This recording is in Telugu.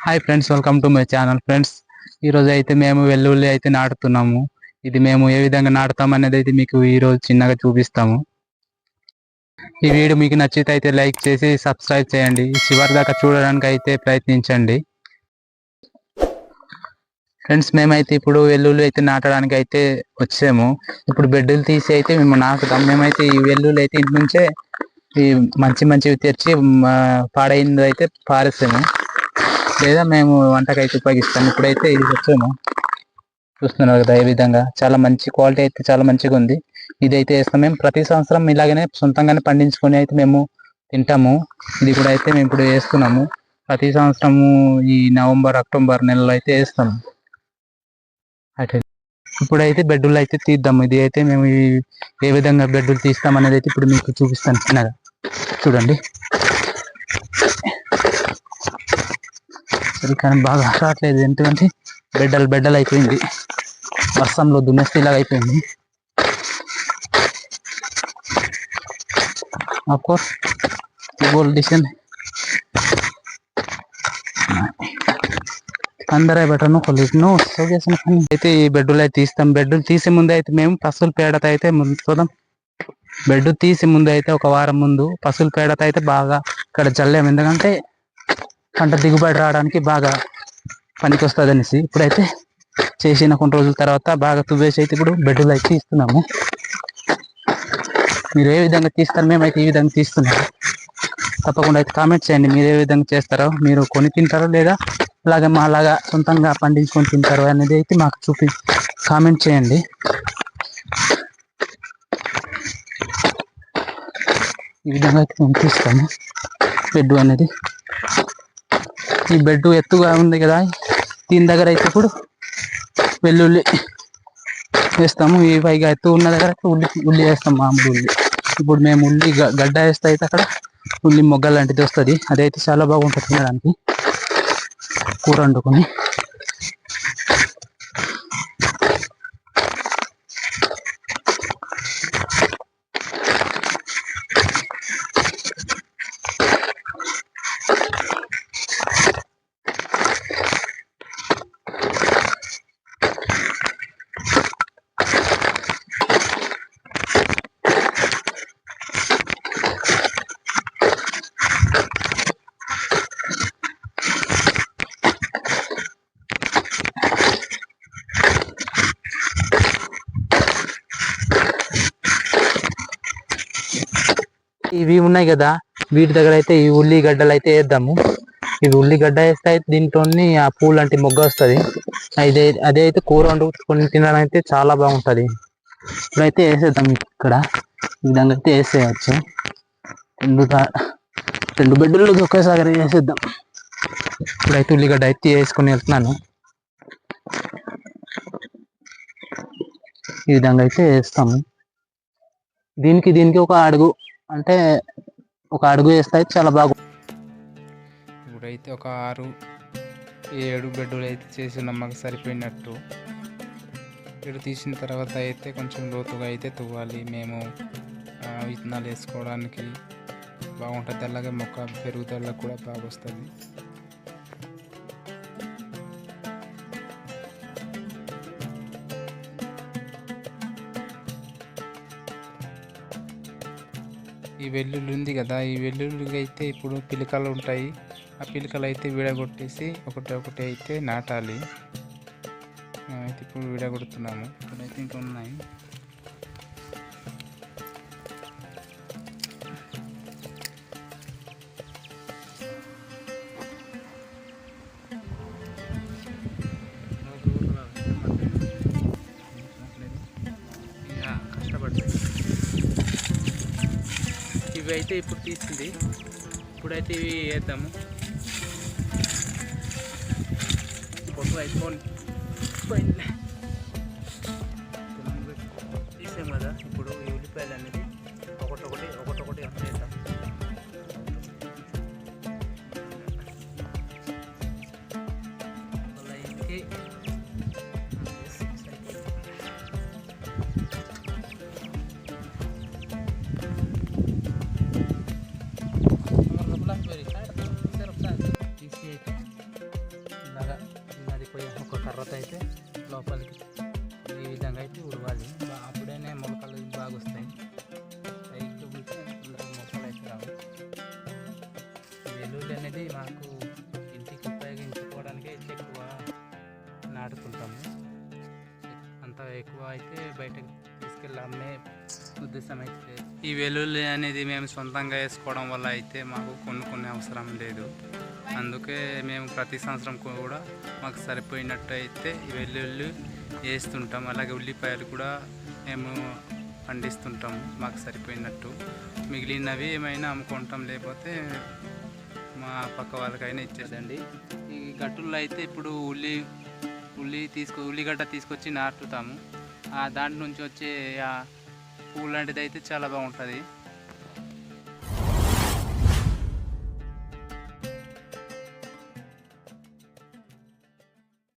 Hi friends, welcome to my channel. Friends, ఈరోజు అయితే మేము వెల్లుల్లి అయితే నాటుతున్నాము. ఇది మేము ఏ విధంగా నాటుతాం అనేది అయితే మీకు ఈరోజు చిన్నగా చూపిస్తాము. ఈ వీడియో మీకు నచ్చితే అయితే లైక్ చేసి సబ్స్క్రైబ్ చేయండి. చివరి దాకా చూడడానికి అయితే ప్రయత్నించండి. ఫ్రెండ్స్, మేమైతే ఇప్పుడు వెల్లుల్లి అయితే నాటడానికి అయితే వచ్చాము. ఇప్పుడు బెడ్డులు తీసి అయితే మేము నాటుతాం. మేమైతే ఈ వెల్లుల్లి అయితే ఇంటి నుంచే ఈ మంచివి తెచ్చి పాడైంది అయితే పారేస్తాము, లేదా మేము వంటకైతే ఉపయోగిస్తాము. ఇప్పుడైతే ఇది వచ్చాము, చూస్తున్నారు కదా. ఈ విధంగా చాలా మంచి క్వాలిటీ అయితే చాలా మంచిగా ఉంది. ఇదైతే వేస్తాం. మేము ప్రతి సంవత్సరం ఇలాగనే సొంతంగానే పండించుకొని అయితే మేము తింటాము. ఇది కూడా అయితే మేము ఇప్పుడు వేస్తున్నాము. ప్రతి సంవత్సరము ఈ నవంబర్ అక్టోబర్ నెలలో అయితే వేస్తాము. అయితే ఇప్పుడైతే బెడ్డులు అయితే తీద్దాము. ఇది అయితే మేము ఏ విధంగా బెడ్డులు తీస్తాం అనేది అయితే ఇప్పుడు మీకు చూపిస్తాను చిన్నగా. చూడండి, కానీ బాగా రావట్లేదు, ఎందుకంటే బెడ్డలు అయిపోయింది. వర్షంలో దున్నెస్తే ఇలాగ అయిపోయింది. ఆఫ్కోర్స్ డిసిషన్ అందరే బెటర్ను కొలిను చేసిన అయితే ఈ బెడ్డులు అయితే తీస్తాం. బెడ్డులు తీసే ముందు అయితే మేము పశువుల పేడత అయితే చూద్దాం. బెడ్ తీసే ముందు అయితే ఒక వారం ముందు పశువుల పేడత అయితే బాగా ఇక్కడ చల్లాము, ఎందుకంటే పంట దిగుబడి రావడానికి బాగా పనికి వస్తుంది అనేసి. ఇప్పుడైతే చేసిన కొన్ని రోజుల తర్వాత బాగా తువ్వేసి అయితే ఇప్పుడు బెడ్డులు అయితే తీస్తున్నాము. మీరు ఏ విధంగా తీస్తారు? మేమైతే ఈ విధంగా తీస్తున్నాము. తప్పకుండా అయితే కామెంట్ చేయండి, మీరు ఏ విధంగా చేస్తారో. మీరు కొని తింటారో లేదా అలాగే మా అలాగా సొంతంగా పండించుకొని తింటారో అనేది అయితే మాకు కామెంట్ చేయండి. ఈ విధంగా అయితే మేము తీస్తాము బెడ్ అనేది. ఈ బెడ్ ఎత్తుగా ఉంది కదా, దీని దగ్గర అయితే ఇప్పుడు వెల్లుల్లి వేస్తాము. ఈ పైగా ఎత్తు ఉన్న దగ్గర ఉల్లి వేస్తాం, మామూలు ఉల్లి. ఇప్పుడు మేము ఉల్లి గడ్డ వేస్తే అయితే అక్కడ ఉల్లి మొగ్గ లాంటిది వస్తుంది. అదైతే చాలా బాగుంటుంది తినడానికి, కూర వండుకొని. ఇవి ఉన్నాయి కదా, వీటి దగ్గర అయితే ఈ ఉల్లిగడ్డలు అయితే వేద్దాము. ఇవి ఉల్లిగడ్డ వేస్తే అయితే దీంతో ఆ పూలు లాంటి మొగ్గ వస్తుంది. అదే అయితే కూర వండుకొని తినడానికి అయితే చాలా బాగుంటుంది. ఇప్పుడైతే వేసేద్దాం. ఇక్కడ ఈ విధంగా అయితే వేసేయచ్చు. రెండు బెడ్లు ఒకేసారి వేసేద్దాం. ఇప్పుడైతే ఉల్లిగడ్డ అయితే వేసుకొని వెళ్తున్నాను. ఈ విధంగా అయితే వేస్తాము. దీనికి ఒక అడుగు, అంటే ఒక అడుగు వేస్తే చాలా బాగుంది. ఇప్పుడైతే ఒక 6-7 బెడ్లు అయితే చేసి మాకు సరిపోయినట్టు. ఇక్కడ తీసిన తర్వాత అయితే కొంచెం లోతుగా అయితే తవ్వాలి. మేము విత్తనాలు వేసుకోవడానికి బాగుంటుంది. అలాగే మొక్క పెరుగుదల కూడా బాగా వస్తుంది. ఈ వెల్లుల్లి ఉంది కదా, ఈ వెల్లుల్లికి అయితే ఇప్పుడు పిలకలు ఉంటాయి. ఆ పిలకలు అయితే విడగొట్టేసి ఒకటి అయితే నాటాలి. అయితే ఇప్పుడు విడగొడుతున్నాము. ఇప్పుడైతే ఇంకా ఉన్నాయి. కష్టపడతాయి. ఇవి అయితే ఇప్పుడు తీసింది. ఇప్పుడైతే ఇవి వేద్దాము. ఫోటో అయిపోయింది తీసాం కదా. ఇప్పుడు ఈ ఉల్లిపాయలు అనేది ఒకటొకటి వేద్దాం. అలా ఇంటికి తీసి మాకు ఇంటికి ఉపయోగించుకోవడానికే అయితే ఎక్కువ నాటుకుంటాము. అంత ఎక్కువ అయితే బయటకు తీసుకెళ్ళి అమ్మే ఉద్దేశం అయితే లేదు. ఈ వెల్లుల్లి అనేది మేము సొంతంగా వేసుకోవడం వల్ల అయితే మాకు కొన్ని అవసరం లేదు. అందుకే మేము ప్రతి సంవత్సరం కూడా మాకు సరిపోయినట్టు అయితే ఈ వెల్లుల్లి వేస్తుంటాం. అలాగే ఉల్లిపాయలు కూడా మేము పండిస్తుంటాం మాకు సరిపోయినట్టు. మిగిలినవి ఏమైనా అమ్ముకుంటాం, లేకపోతే మా పక్క వాళ్ళకైనా ఇచ్చేదండి. ఈ గట్టుల్లో అయితే ఇప్పుడు ఉల్లిగడ్డ తీసుకొచ్చి నాటుతాము. దాంట్ నుంచి వచ్చే పువ్వు లాంటిది అయితే చాలా బాగుంటుంది.